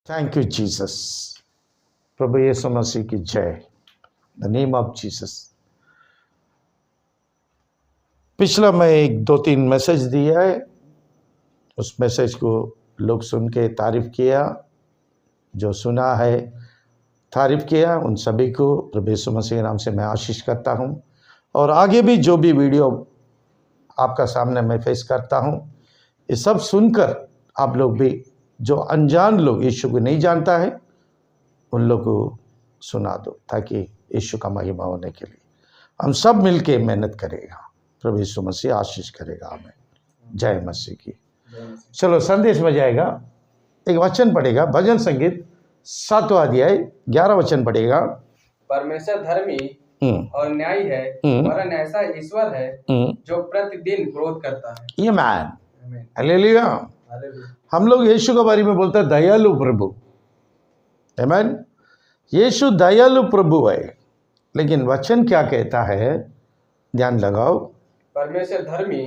Thank you Jesus. प्रभु यीशु मसीह की जय। The name of Jesus. पिछला मैं एक दो तीन मैसेज दिया है, उस मैसेज को लोग सुन के तारीफ किया, जो सुना है तारीफ किया, उन सभी को प्रभु यीशु मसीह के नाम से मैं आशीष करता हूं। और आगे भी जो भी वीडियो आपका सामने मैं पेश करता हूं, ये सब सुनकर आप लोग भी, जो अनजान लोग यीशु को नहीं जानता है, उन लोग को सुना दो, ताकि यीशु का महिमा होने के लिए हम सब मिलके मेहनत करेगा। प्रभु यीशु मसीह आशीष करेगा हमें। जय मसीह की। चलो संदेश में जाएगा, एक वचन पढ़ेगा, भजन संगीत 7वां अध्याय 11 वचन पढ़ेगा। परमेश्वर धर्मी और न्यायी है, वरन ऐसा ईश्वर है जो प्रतिदिन क्रोध करता है। ये मैन हालेलुया। हम लोग यीशु के बारे में बोलते हैं दयालु प्रभु। आमीन। यीशु दयालु प्रभु है, लेकिन वचन क्या कहता है, ध्यान लगाओ। परमेश्वर धर्मी,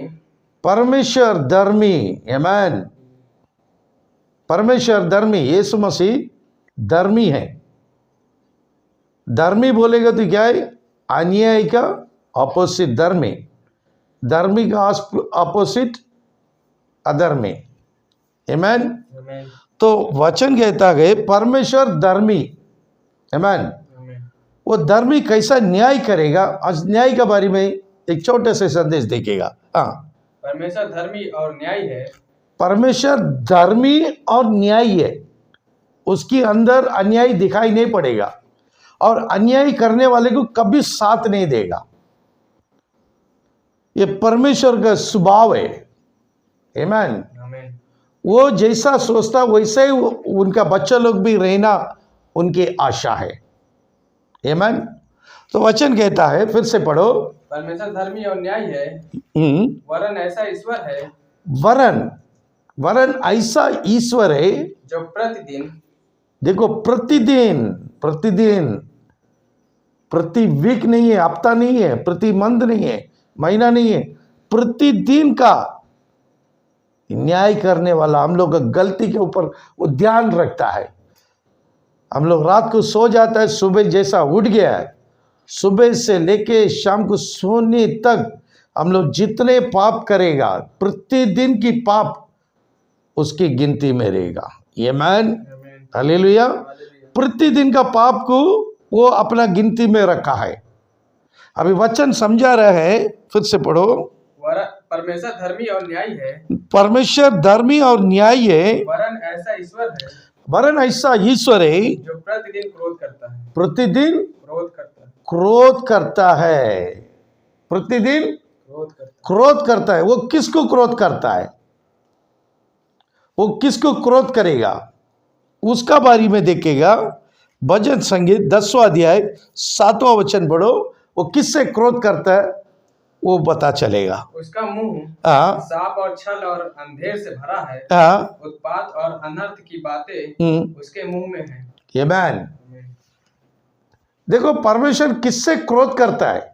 परमेश्वर धर्मी। आमीन। परमेश्वर धर्मी, यीशु मसीह धर्मी है। धर्मी बोलेगा तो क्या है? अन्याय का ऑपोजिट धर्मी, धर्मी का ऑपोजिट अधर्मी। आमीन। तो वचन कहता है परमेश्वर धर्मी। आमीन। वो धर्मी कैसा न्याय करेगा, आज न्याय के बारे में एक छोटे से संदेश देखेगा। हाँ, परमेश्वर धर्मी और न्यायी है। परमेश्वर धर्मी और न्यायी है, उसके अंदर अन्याय दिखाई नहीं पड़ेगा, और अन्याय करने वाले को कभी साथ नहीं देगा। ये परमेश्वर का स्वभाव है। आमीन। वो जैसा सोचता वैसे ही उनका बच्चा लोग भी रहना उनकी आशा है। आमीन। तो वचन कहता है, फिर से पढ़ो। परमेश्वर धर्मी और न्यायी है, वरन ऐसा ईश्वर है। वरन ऐसा ईश्वर है जो प्रतिदिन, देखो प्रतिदिन, प्रति वीक नहीं है, हफ्ता नहीं है, प्रति मंथ नहीं है, महीना नहीं है, प्रतिदिन का न्याय करने वाला, हम लोग का गलती के ऊपर वो ध्यान रखता है। हम लोग रात को सो जाता है, सुबह जैसा उठ गया है, सुबह से लेके शाम को सोने तक हम लोग जितने पाप करेगा, प्रतिदिन की पाप उसकी गिनती में रहेगा। ये मैन हालेलुया। प्रतिदिन का पाप को वो अपना गिनती में रखा है। अभी वचन समझा रहे हैं, फिर से पढ़ो। परमेश्वर धर्मी और न्यायी है, परमेश्वर धर्मी और न्यायी है, वरन ऐसा ईश्वर है, वरन ऐसा ईश्वर है जो प्रतिदिन क्रोध करता है। प्रतिदिन क्रोध करता क्रोध करता है। है। प्रतिदिन क्रोध करता है। वो किसको क्रोध करता है? वो किसको क्रोध करेगा, उसका बारे में देखेगा। भजन संगीत 10वां अध्याय 7वां वचन पढ़ो। वो किससे क्रोध करता है वो पता चलेगा। उसका मुंह सांप और छल और अंधेर से भरा है। उत्पात और अनर्थ की बातें उसके मुंह में है। ये मैन देखो, परमेश्वर किससे क्रोध करता है,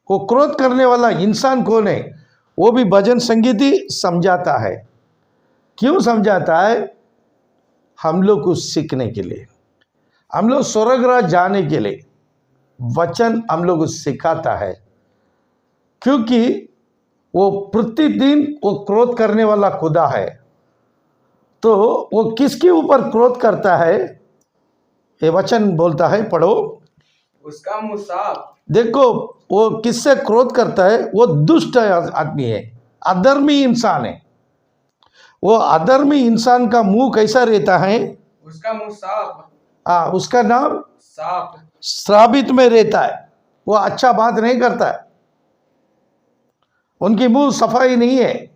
वो क्रोध करने वाला इंसान कौन है, वो भी भजन संगीत ही समझाता है। क्यों समझाता है? हम लोग को सीखने के लिए, हम लोग स्वर्गराज जाने के लिए वचन हम लोग को सिखाता है। क्योंकि वो प्रतिदिन वो क्रोध करने वाला खुदा है। तो वो किसके ऊपर क्रोध करता है, ये वचन बोलता है, पढ़ो। उसका मुंह सांप। देखो, वो किससे क्रोध करता है? वो दुष्ट आदमी है, अधर्मी इंसान है। वो अधर्मी इंसान का मुंह कैसा रहता है? उसका मुंह सांप। उसका नाम सांप श्रापित में रहता है। वो अच्छा बात नहीं करता है, उनकी मुंह सफाई नहीं है,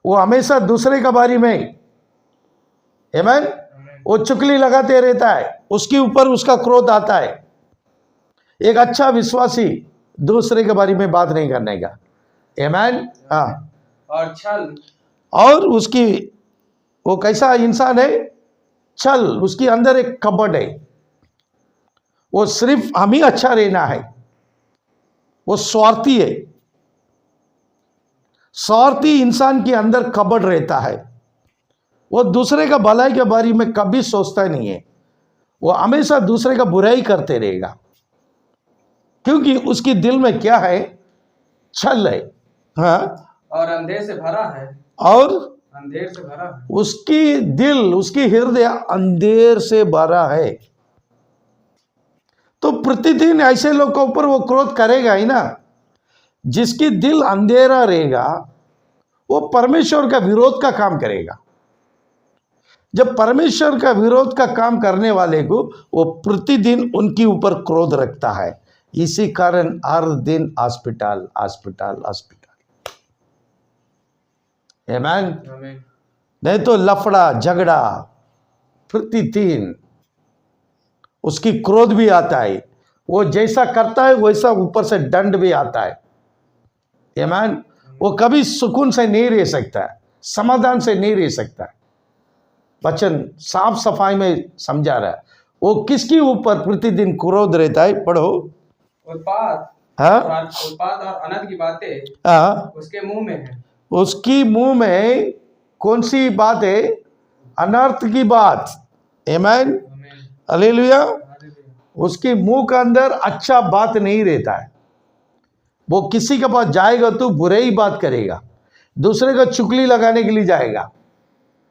वो हमेशा दूसरे के बारे में, आमीन, वो चुगली लगाते रहता है, उसके ऊपर उसका क्रोध आता है। एक अच्छा विश्वासी दूसरे के बारे में बात नहीं करने का, आमीन। और छल, और उसकी वो कैसा इंसान है? छल, उसके अंदर एक कपट है। वो सिर्फ हम ही अच्छा रहना है, वो स्वार्थी है। स्वार्थी इंसान के अंदर कपट रहता है। वो दूसरे का भलाई के बारे में कभी सोचता नहीं है, वो हमेशा दूसरे का बुराई करते रहेगा, क्योंकि उसकी दिल में क्या है? छल है। हाँ, और अंधेर से भरा है, और अंधेर से भरा है। उसकी दिल, उसकी हृदय अंधेर से भरा है। तो प्रतिदिन ऐसे लोग के ऊपर वो क्रोध करेगा ही ना। जिसकी दिल अंधेरा रहेगा वो परमेश्वर का विरोध का काम करेगा। जब परमेश्वर का विरोध का काम करने वाले को वो प्रतिदिन उनके ऊपर क्रोध रखता है। इसी कारण हर दिन हॉस्पिटल हॉस्पिटल हॉस्पिटल। आमीन। आमीन। नहीं तो लफड़ा झगड़ा प्रतिदिन। उसकी क्रोध भी आता है, वो जैसा करता है वैसा ऊपर से दंड भी आता है। आमीन। वो कभी सुकून से नहीं रह सकता है, समाधान से नहीं रह सकता है। वचन साफ सफाई में समझा रहा है। वो किसके ऊपर प्रतिदिन क्रोध रहता है? पढ़ो। उत्पात, हाँ, उत्पात और अनर्थ की बातें हाँ, उसके मुंह में है। उसकी मुंह में कौन सी बात है? अनर्थ की बात। आमीन। हालेलुया। उसकी मुंह के अंदर अच्छा बात नहीं रहता है। वो किसी के पास जाएगा तो बुराई बात करेगा, दूसरे का चुगली लगाने के लिए जाएगा।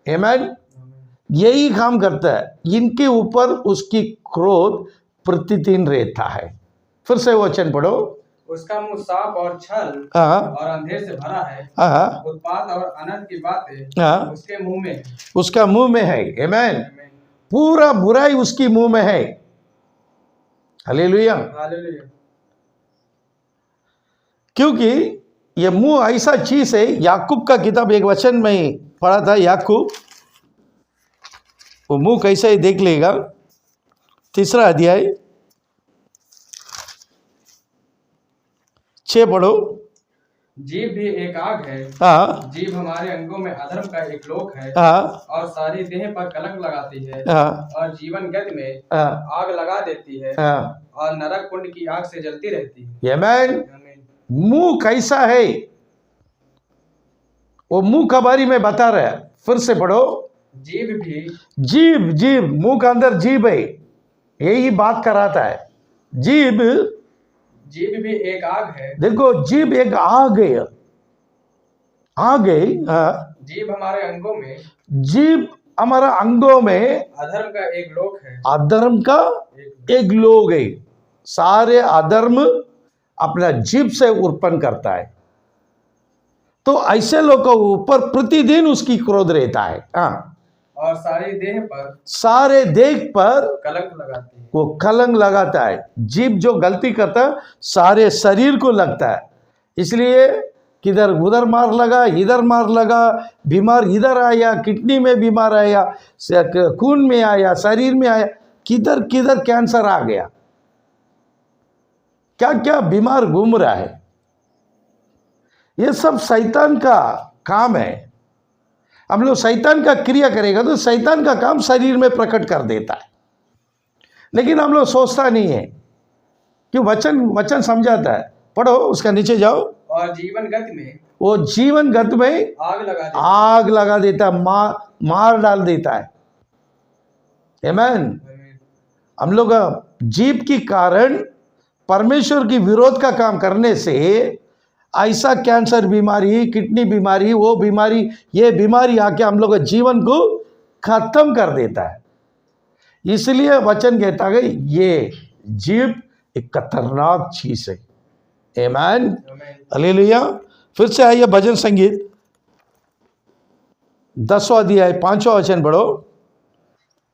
आमीन। यही काम करता है। इनके ऊपर उसकी क्रोध प्रतिदिन रहता है। फिर से वचन पढ़ो। उसका मुंह साफ और छल हाँ, और अंधेर से भरा है। हाँ, उत्पात और अनर्थ की बातें हाँ, उसके मुंह में है। उसका मुंह में है। आमीन। पूरा बुराई उसकी मुंह में है। हालेलुया। हालेलुया। क्योंकि ये मुंह ऐसा चीज है। याकूब का किताब एक वचन में पढ़ा था। याकूब, वो मुंह कैसा ही देख लेगा। 3 अध्याय 6 पढ़ो। जीभ भी एक आग है। हाँ, जीभ हमारे अंगों में अधर्म का एक लोक है। हाँ, और सारी देह पर कलंक लगाती है। हाँ, और जीवन गति में हाँ, आग लगा देती है। हाँ। और नरक कुंड की आग से जलती रहती है। आमीन। आमीन। मुंह कैसा है वो मुंह का बारी में बता रहा है। फिर से पढ़ो। जीभ भी, जीभ, जीभ, मुंह का अंदर जीभ है, यही बात कराता है। जीभ, जीभ भी एक आग है। देखो जीभ एक आग है। आग है। हाँ, जीभ हमारे अंगों में, जीभ हमारा अंगों में अधर्म का एक लोक है। अधर्म का एक लोग है। सारे अधर्म अपना जीभ से उत्पन्न करता है। तो ऐसे लोगों के ऊपर प्रतिदिन उसकी क्रोध रहता है। हाँ, और सारी देह पर, सारे देह पर कलंक लगाती है। वो कलंक लगाता है। जीभ जो गलती करता है सारे शरीर को लगता है। इसलिए किधर उधर मार लगा, इधर मार लगा, बीमार इधर आया, किडनी में बीमार आया, खून में आया, शरीर में आया, किधर किधर कैंसर आ गया, क्या क्या बीमार घूम रहा है। ये सब शैतान का काम है। हम लोग शैतान का क्रिया करेगा तो शैतान का काम शरीर में प्रकट कर देता है। लेकिन हम लोग सोचता नहीं है कि वचन समझाता है। पढ़ो, उसका नीचे जाओ। और जीवन गति में, वो जीवन गत में आग लगा देता है, मार डाल देता है। आमीन। हम लोग जीभ के कारण परमेश्वर की विरोध का काम करने से ऐसा कैंसर बीमारी, किडनी बीमारी, वो बीमारी, ये बीमारी आके हम लोग जीवन को खत्म कर देता है। इसलिए वचन कहता है ये जीभ एक खतरनाक चीज है। आमीन। हालेलुया। फिर से आइए भजन संगीत 10वां अध्याय 5वां वचन पढ़ो।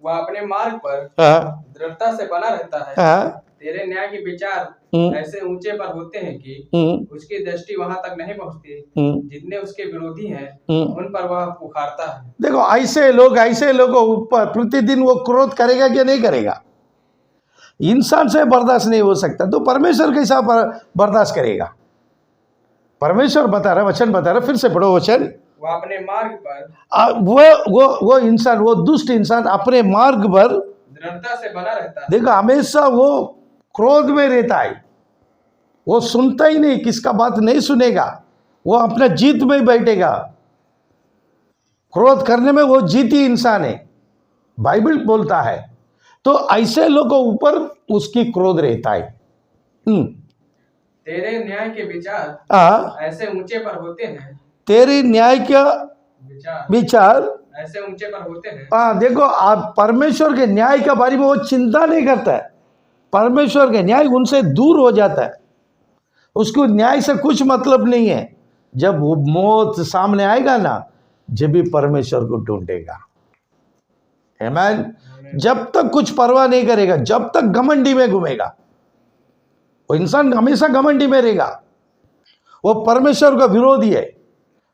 वह अपने मार्ग पर दृढ़ता से बना रहता है। तेरे न्याय के विचार ऐसे ऊंचे पर होते हैं कि उसकी दृष्टि वहां तक नहीं पहुंचती। जितने उसके विरोधी हैं उन पर वह पुकारता है। देखो ऐसे लोगों ऊपर प्रतिदिन वो क्रोध करेगा क्या नहीं करेगा? इंसान से बर्दाश्त नहीं हो सकता तो परमेश्वर कैसा बर्दाश्त करेगा? परमेश्वर बता रहा, वचन बता रहा। फिर से पढ़ो वचन। वह अपने मार्ग पर वो इंसान, वो दुष्ट इंसान अपने मार्ग पर दृढ़ता से बना रहता है। देखो हमेशा वो क्रोध में रहता है। वो सुनता ही नहीं, किसका बात नहीं सुनेगा। वो अपना जीत में बैठेगा। क्रोध करने में वो जीती इंसान है, बाइबल बोलता है। तो ऐसे लोगों के ऊपर उसकी क्रोध रहता है। तेरे न्याय के विचार ऐसे ऊंचे पर होते हैं। तेरे न्याय का विचार ऐसे ऊंचे पर होते हैं। देखो, आप परमेश्वर के न्याय के बारे में वो चिंता नहीं करता है। परमेश्वर के न्याय उनसे दूर हो जाता है, उसको न्याय से कुछ मतलब नहीं है। जब वो मौत सामने आएगा ना, जब भी परमेश्वर को ढूंढेगा। आमीन। जब तक कुछ परवाह नहीं करेगा, जब तक घमंडी में घूमेगा, वो इंसान हमेशा घमंडी में रहेगा। वो परमेश्वर का विरोधी है,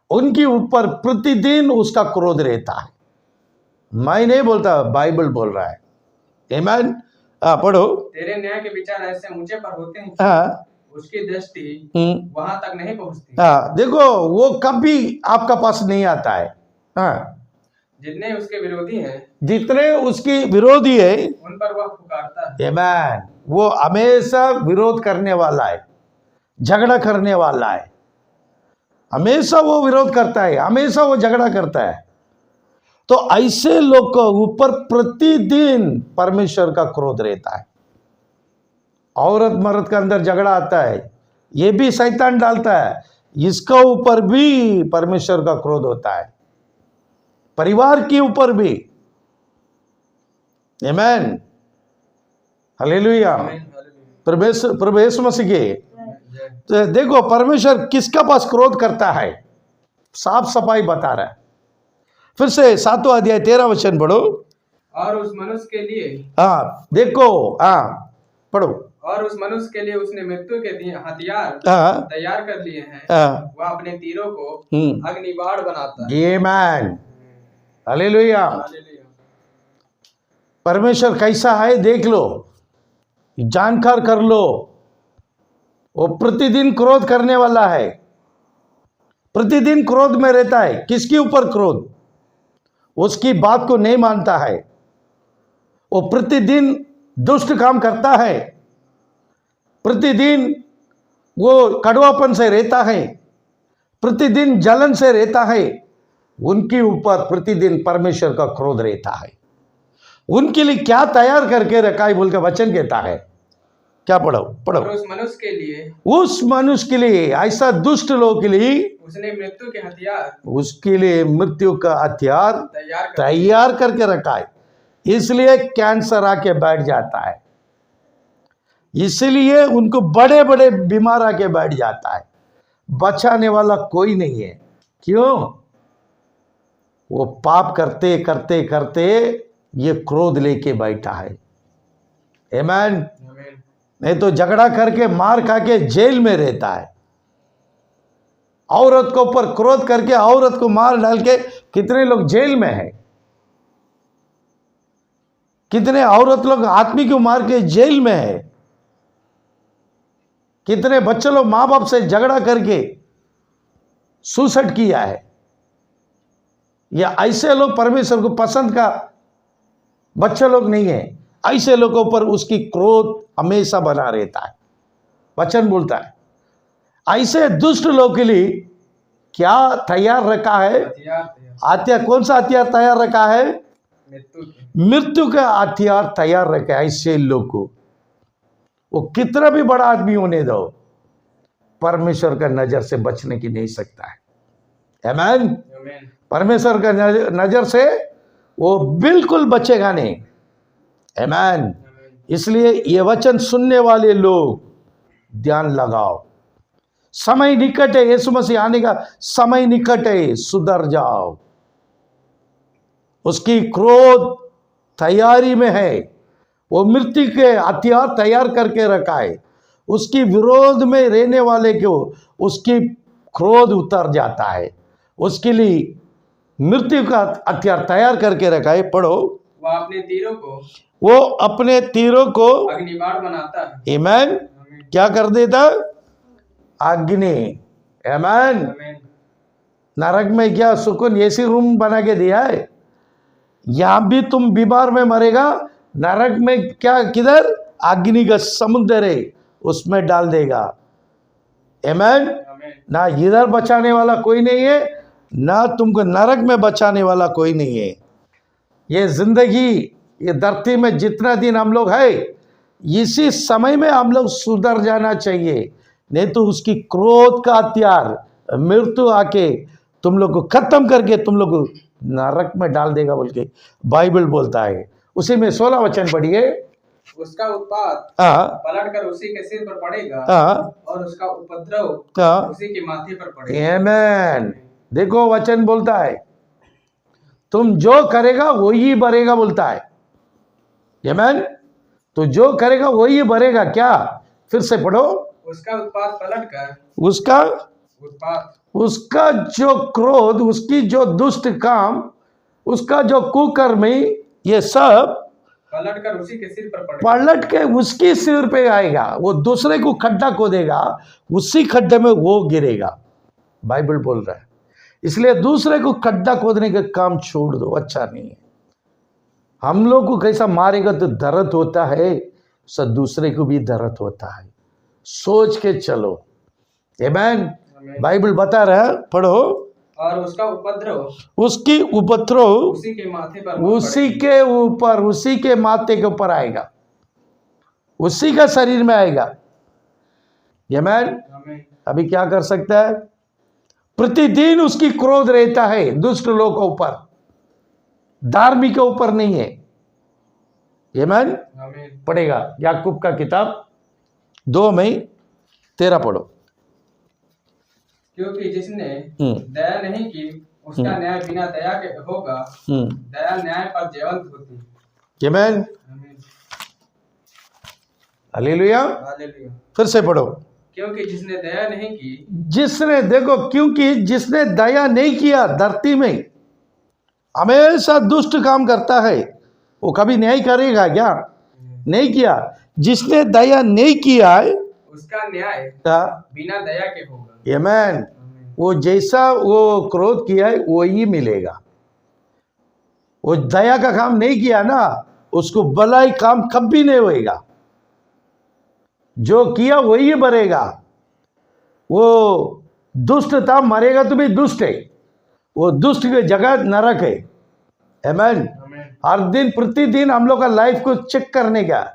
उनके ऊपर प्रतिदिन उसका क्रोध रहता है। मैं नहीं बोलता, बाइबल बोल रहा है। आमीन। पढ़ो। तेरे न्याय के विचार ऐसे ऊंचे पर होते हैं, उसकी दृष्टि वहां तक नहीं पहुंचती। देखो, वो कभी आपका पास नहीं आता है। जितने उसके विरोधी हैं, जितने उसके विरोधी है, उन पर वह पुकारता है। आमीन। वो हमेशा विरोध करने वाला है, झगड़ा करने वाला है। हमेशा वो विरोध करता है, हमेशा वो झगड़ा करता है। तो ऐसे लोग को ऊपर प्रतिदिन परमेश्वर का क्रोध रहता है। औरत मर्द के अंदर झगड़ा आता है, ये भी शैतान डालता है, इसका ऊपर भी परमेश्वर का क्रोध होता है, परिवार के ऊपर भी। आमीन। हालेलुया। प्रभु यीशु मसीह के। तो देखो, परमेश्वर किसका पास क्रोध करता है, साफ सफाई बता रहा है। फिर से 7वां अध्याय 13 वचन पढ़ो। और उस मनुष्य के लिए, देखो, पढ़ो। और उस मनुष्य के लिए उसने मृत्यु के हथियार तैयार कर लिए हैं। वह अपने तीरों को अग्निबाण बनाता है। आमीन। हालेलुया। परमेश्वर कैसा है देख लो, जानकार कर लो। वो प्रतिदिन क्रोध करने वाला है, प्रतिदिन क्रोध में रहता है। किसके ऊपर क्रोध? उसकी बात को नहीं मानता है। वो प्रतिदिन दुष्ट काम करता है, प्रतिदिन वो कड़वापन से रहता है, प्रतिदिन जलन से रहता है। उनके ऊपर प्रतिदिन परमेश्वर का क्रोध रहता है। उनके लिए क्या तैयार करके रखा है बोल के वचन कहता है। क्या पढ़ो? और उस मनुष्य के लिए, ऐसा दुष्ट लोग के लिए उसने मृत्यु के हथियार, उसके लिए मृत्यु का हथियार तैयार करके रखा है। इसलिए कैंसर आके बैठ जाता है, इसलिए उनको बड़े बड़े बीमार आके बैठ जाता है। बचाने वाला कोई नहीं है। क्यों? वो पाप करते करते करते ये क्रोध लेके बैठा है। आमीन। नहीं तो झगड़ा करके मार खा के जेल में रहता है। औरत के ऊपर क्रोध करके औरत को मार डाल के कितने लोग जेल में हैं, कितने औरत लोग आदमी को मार के जेल में है, कितने बच्चे लोग मां बाप से झगड़ा करके सुसाइड किया है। या ऐसे लोग परमेश्वर को पसंद का बच्चे लोग नहीं है। ऐसे लोगों पर उसकी क्रोध हमेशा बना रहता है। वचन बोलता है ऐसे दुष्ट लोग के लिए क्या तैयार रखा है? हथियार। कौन सा हथियार तैयार रखा है? मृत्यु का हथियार तैयार रखा है। ऐसे लोग को वो कितना भी बड़ा आदमी होने दो, परमेश्वर का नजर से बचने की नहीं सकता है। आमीन। परमेश्वर का नजर से वो बिल्कुल बचेगा नहीं। आमीन। इसलिए ये वचन सुनने वाले लोग ध्यान लगाओ। समय निकट है, यीशु मसीह आने का समय निकट है, सुधर जाओ। उसकी क्रोध तैयारी में है। वो मृत्यु के हथियार तैयार करके रखा है। उसकी विरोध में रहने वाले को उसकी क्रोध उतर जाता है। उसके लिए मृत्यु का हथियार तैयार करके रखा है। पढ़ो। वो अपने तीरों को अग्निबाण बनाता है। आमीन। क्या कर देता? अग्नि। आमीन। नरक में क्या सुकून एसी रूम बना के दिया है? यहां भी तुम बीमार में मरेगा, नरक में क्या, किधर? अग्नि का समुद्र है, उसमें डाल देगा। आमीन। ना इधर बचाने वाला कोई नहीं है, ना तुमको नरक में बचाने वाला कोई नहीं है। ये जिंदगी, ये धरती में जितना दिन हम लोग है, इसी समय में हम लोग सुधर जाना चाहिए, नहीं तो उसकी क्रोध का हथियार मृत्यु आके तुम लोग को खत्म करके तुम लोग को नरक में डाल देगा बोल के बाइबल बोलता है। उसी में 16 वचन पढ़िए। उसका उत्पात पलट कर उसी के सिर पर पड़ेगा और उसका उपद्रव उसी के माथे पर पड़ेगा। आमीन। देखो वचन बोलता है तुम जो करेगा वही भरेगा बोलता है। आमीन। तो जो करेगा वही भरेगा। क्या? फिर से पढ़ो। उसका उत्पात पलट कर, उसका जो क्रोध, उसकी जो दुष्ट काम, उसका जो कुकर्मी, ये सब पलट कर उसी के सिर पर पड़ेगा। पलट के उसके सिर पे आएगा। वो दूसरे को खड्डा खोदेगा, उसी खड्डे में वो गिरेगा, बाइबल बोल रहा है। इसलिए दूसरे को खड्डा खोदने का काम छोड़ दो, अच्छा नहीं है। हम लोग को कैसा मारेगा तो दर्द होता है, सब दूसरे को भी दर्द होता है। सोच के चलो। आमीन। बाइबल बता रहा है, पढ़ो। और उसका उपद्रव, उसकी उपद्रव उसी के माथे पर, उसी के ऊपर, उसी के माथे के ऊपर आएगा, उसी का शरीर में आएगा। आमीन। अभी क्या कर सकता है? प्रतिदिन उसकी क्रोध रहता है दुष्ट लोग के ऊपर, धार्मिक के ऊपर नहीं है। आमीन। पढ़ेगा याकूब का किताब 2:13 पढ़ो। क्योंकि जिसने दया नहीं की उसका न्याय बिना दया के होगा, दया न्याय पर जीवंत होती। आमीन। हालेलुया। फिर से पढ़ो। क्योंकि जिसने दया नहीं की, जिसने, देखो, क्योंकि जिसने दया नहीं किया, धरती में हमेशा दुष्ट काम करता है, वो कभी न्याय करेगा क्या? नहीं किया। जिसने दया नहीं किया है उसका न्याय बिना दया के होगा। आमीन। वो जैसा वो क्रोध किया है वही मिलेगा। वो दया का काम नहीं किया ना, उसको भलाई काम कभी नहीं होएगा। जो किया वही भरेगा। वो दुष्ट था, मरेगा तो भी दुष्ट है, वो दुष्ट की जगह नरक है। आमीन। हर दिन प्रतिदिन हम लोग का लाइफ को चेक करने का,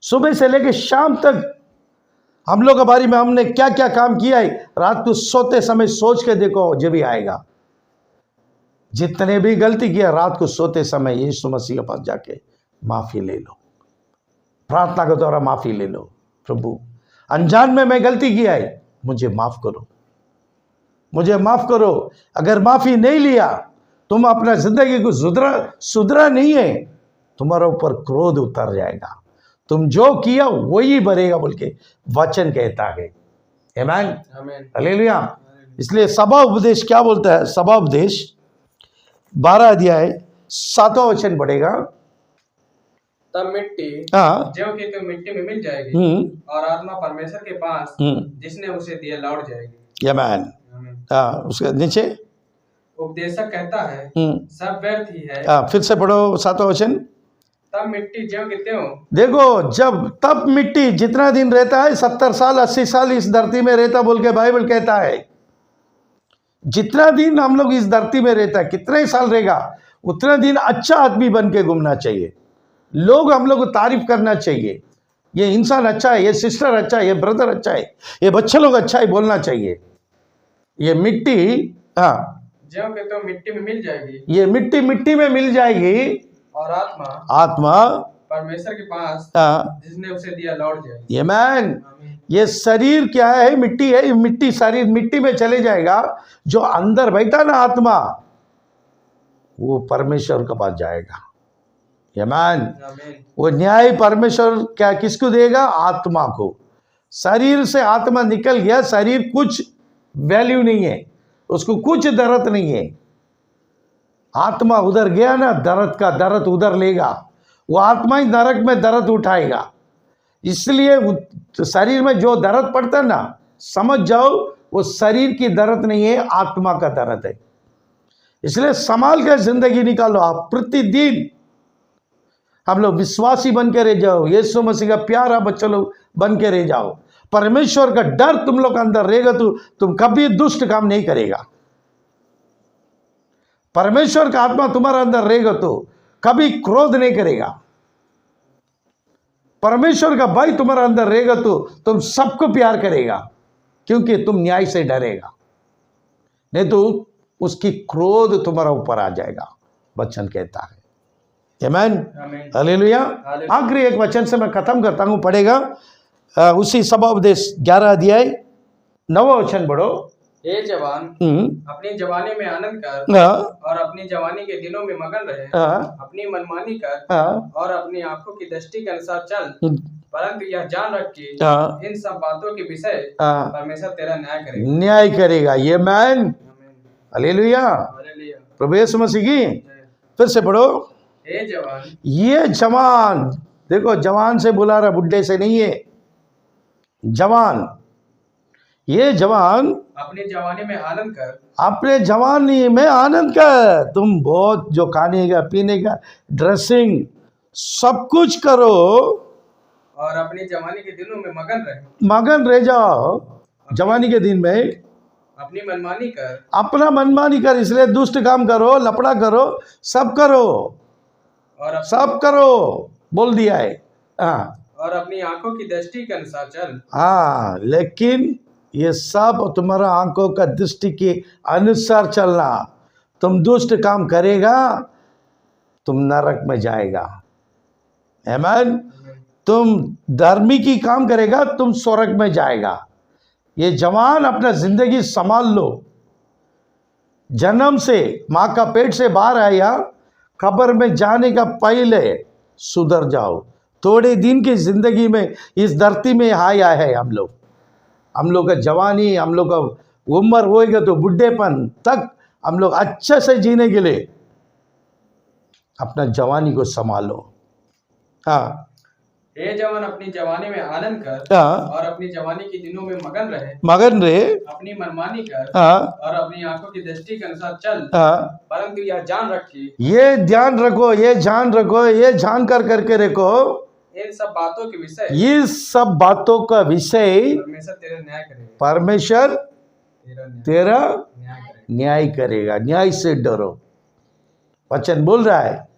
सुबह से लेकर शाम तक हम लोग के बारे में हमने क्या क्या काम किया है, रात को सोते समय सोच के देखो, जब भी आएगा। जितने भी गलती किया, रात को सोते समय यीशु मसीह के पास जाके माफी ले लो, प्रार्थना के द्वारा माफी ले लो। प्रभु, अनजान में मैं गलती किया है, मुझे माफ करो, मुझे माफ करो। अगर माफी नहीं लिया, तुम अपना जिंदगी को सुधरा नहीं है, तुम्हारे ऊपर क्रोध उतर जाएगा। तुम जो किया वही भरेगा बोल के वचन कहता है। आमीन। हालेलुया। इसलिए सभा उपदेश क्या बोलता है? सभा उपदेश 12 अध्याय 7वां वचन पढ़ेगा। तब मिट्टी जो कि तुम मिट्टी में मिल जाएगी और आत्मा परमेश्वर के पास जिसने उसे दिया लौट जाएगी। आमीन। उसके नीचे उपदेशक कहता है सब व्यर्थ ही है। फिर से पढ़ो 7वां वचन। तब मिट्टी ज्यों की त्यों। देखो, जब तब मिट्टी जितना दिन रहता है, 70 साल 80 साल इस धरती में रहता बोल के बाइबल कहता है। जितना दिन हम लोग इस धरती में रहता है, कितने साल रहेगा, उतना दिन अच्छा आदमी बन के घूमना चाहिए। लोग हम लोग को तारीफ करना चाहिए, ये इंसान अच्छा है, ये सिस्टर अच्छा है, ये ब्रदर अच्छा है, ये बच्चे लोग अच्छा है बोलना चाहिए। ये मिट्टी ज्यों की त्यों मिट्टी में मिल जाएगी, ये मिट्टी में मिल जाएगी और आत्मा परमेश्वर के पास जिसने उसे दिया लौट जाएगी। आमीन। ये शरीर क्या है? मिट्टी है। मिट्टी, शरीर मिट्टी में चले जाएगा। जो अंदर बैठा ना आत्मा, वो परमेश्वर के पास जाएगा। आमीन। वो न्याय परमेश्वर क्या किसको देगा? आत्मा को। शरीर से आत्मा निकल गया, शरीर कुछ वैल्यू नहीं है, उसको कुछ दर्द नहीं है। आत्मा उधर गया ना, दर्द का दर्द उधर लेगा, वो आत्मा ही नरक में दर्द उठाएगा। इसलिए शरीर में जो दर्द पड़ता है ना, समझ जाओ वो शरीर की दर्द नहीं है, आत्मा का दर्द है। इसलिए संभाल कर जिंदगी निकालो। आप प्रतिदिन हम लोग विश्वासी बन के रह जाओ, यीशु मसीह का प्यारा बच्चा लोग बन के रह जाओ। परमेश्वर का डर तुम लोग के अंदर रहेगा तो तुम कभी दुष्ट काम नहीं करेगा। परमेश्वर का आत्मा तुम्हारे अंदर रहेगा तो कभी क्रोध नहीं करेगा। परमेश्वर का भय तुम्हारे अंदर रहेगा तो तुम सबको प्यार करेगा, क्योंकि तुम न्याय से डरेगा, नहीं तो उसकी क्रोध तुम्हारा ऊपर आ जाएगा, वचन कहता है। आमीन, हालेलुया। आखिरी एक वचन से मैं खत्म करता हूं, पढ़ेगा उसी सभाउपदेश 11 अध्याय 9वां वचन पढ़ो। हे जवान, अपनी जवानी में आनंद कर और अपनी जवानी के दिनों में मगन रहे, अपनी मनमानी कर और अपनी आंखों की दृष्टि के अनुसार चल, परंतु यह जान रख कि इन सब बातों के विषय परमेश्वर तेरा न्याय करेगा। ये मैन, हालेलुया, प्रभु यीशु मसीह की। फिर से पढ़ो। हे जवान, ये जवान, देखो जवान से बुला रहा, बुढ़े से नहीं है, जवान। ये जवान अपनी जवानी में आनंद कर, अपने जवानी में आनंद कर। तुम बहुत जो खाने का, पीने का, ड्रेसिंग, सब कुछ करो और अपनी जवानी के दिनों में मगन रह जाओ। जवानी के दिन में अपनी मनमानी कर, अपना मनमानी कर, इसलिए दुष्ट काम करो, लपड़ा करो, सब करो और सब करो, बोल दिया है। हाँ, और अपनी आंखों की दृष्टि के अनुसार चल। हाँ, लेकिन ये सब तुम्हारा आंखों का दृष्टि के अनुसार चलना। तुम दुष्ट काम करेगा, तुम नरक में जाएगा। आमीन। तुम धर्मी की काम करेगा, तुम स्वर्ग में जाएगा। ये जवान अपना जिंदगी संभाल लो। जन्म से माँ का पेट से बाहर आया, कब्र में जाने का पहले सुधर जाओ। थोड़े दिन की जिंदगी में इस धरती में आया है हम लोग का जवानी, हम लोग का उम्र होएगा तो बुढ़ेपन तक हम लोग अच्छे से जीने के लिए अपना जवानी को संभालो। हाँ, हे जवान, अपनी जवानी में आनंद कर और अपनी जवानी के दिनों में मगन रहे, अपनी मनमानी कर और अपनी आंखों की दृष्टि के अनुसार चल, परंतु यह जान रखी, ये ध्यान रखो, ये जान रखो, ये जान कर करके रखो, इन सब बातों के विषय, ये सब बातों का विषय परमेश्वर तेरा न्याय करेगा। परमेश्वर तेरा न्याय करेगा। न्याय से डरो, वचन बोल रहा है।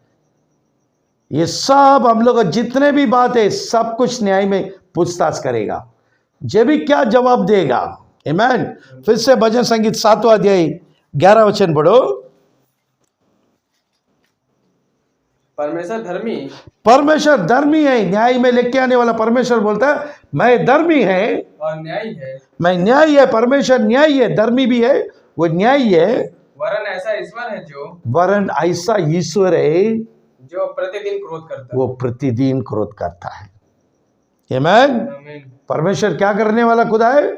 ये सब हम लोग जितने भी बात है, सब कुछ न्याय में पूछताछ करेगा। जे भी क्या जवाब देगा। आमीन। फिर से भजन संगीत 7वां अध्याय 11 वचन पढ़ो। परमेश्वर धर्मी है, न्याय में लेके आने वाला परमेश्वर बोलता है मैं धर्मी है और न्यायी है, मैं न्यायी है। परमेश्वर न्यायी है, धर्मी भी है, वो न्यायी है। वरन ऐसा ईश्वर है जो प्रतिदिन क्रोध करता है, वो प्रतिदिन क्रोध करता है। आमीन। परमेश्वर क्या करने वाला खुदा है?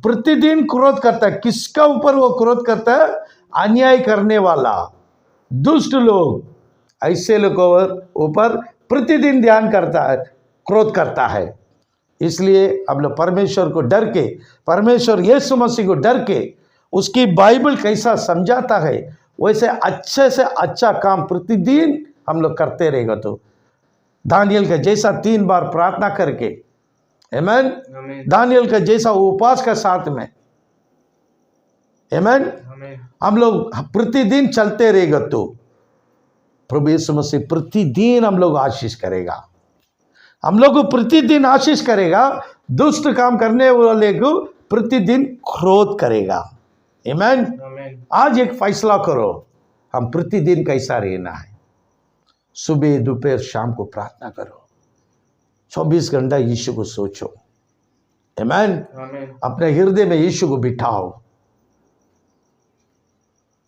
प्रतिदिन क्रोध करता है। किसका ऊपर वो क्रोध करता है? अन्याय करने वाला, दुष्ट लोग, ऐसे लोगों ऊपर प्रतिदिन ध्यान करता है, क्रोध करता है। इसलिए हम लोग परमेश्वर को डर के, परमेश्वर यीशु मसीह को डर के, उसकी बाइबल कैसा समझाता है वैसे अच्छे से अच्छा काम प्रतिदिन हम लोग करते रहेगा तो दानियल का जैसा 3 बार प्रार्थना करके, आमीन, दानियल का जैसा उपवास का साथ में, आमीन, हम लोग प्रतिदिन चलते रहेगा तो प्रभु यीशु मसीह प्रतिदिन हम लोग आशीष करेगा। हम लोग को प्रतिदिन आशीष करेगा। दुष्ट काम करने वाले को प्रतिदिन क्रोध करेगा। आमीन। आज एक फैसला करो, हम प्रतिदिन कैसा रहना है। सुबह दोपहर शाम को प्रार्थना करो, 24 घंटा यीशु को सोचो। आमीन। अपने हृदय में यीशु को बिठाओ,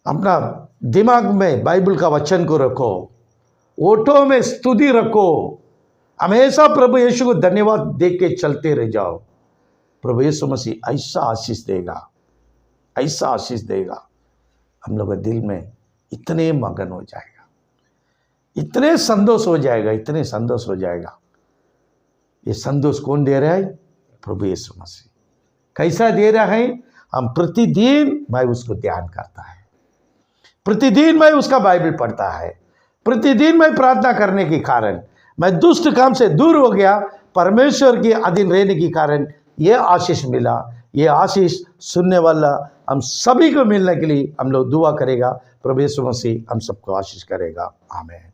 अपना दिमाग में बाइबल का वचन को रखो, ओठों में स्तुति रखो, हमेशा प्रभु यीशु को धन्यवाद दे के चलते रह जाओ। प्रभु यीशु मसीह ऐसा आशीष देगा, ऐसा आशीष देगा, हम लोग के दिल में इतने मगन हो जाएगा, इतने संतोष हो जाएगा, इतने संतोष हो जाएगा। ये संतोष कौन दे रहा है? प्रभु यीशु मसीह। कैसा दे रहा है? हम प्रतिदिन मैं उसको ध्यान करता है, प्रतिदिन मैं उसका बाइबल पढ़ता है, प्रतिदिन मैं प्रार्थना करने के कारण मैं दुष्ट काम से दूर हो गया, परमेश्वर के अधीन रहने के कारण ये आशीष मिला। ये आशीष सुनने वाला हम सभी को मिलने के लिए हम लोग दुआ करेगा। प्रभु यीशु मसीह हम सबको आशीष करेगा। आमीन।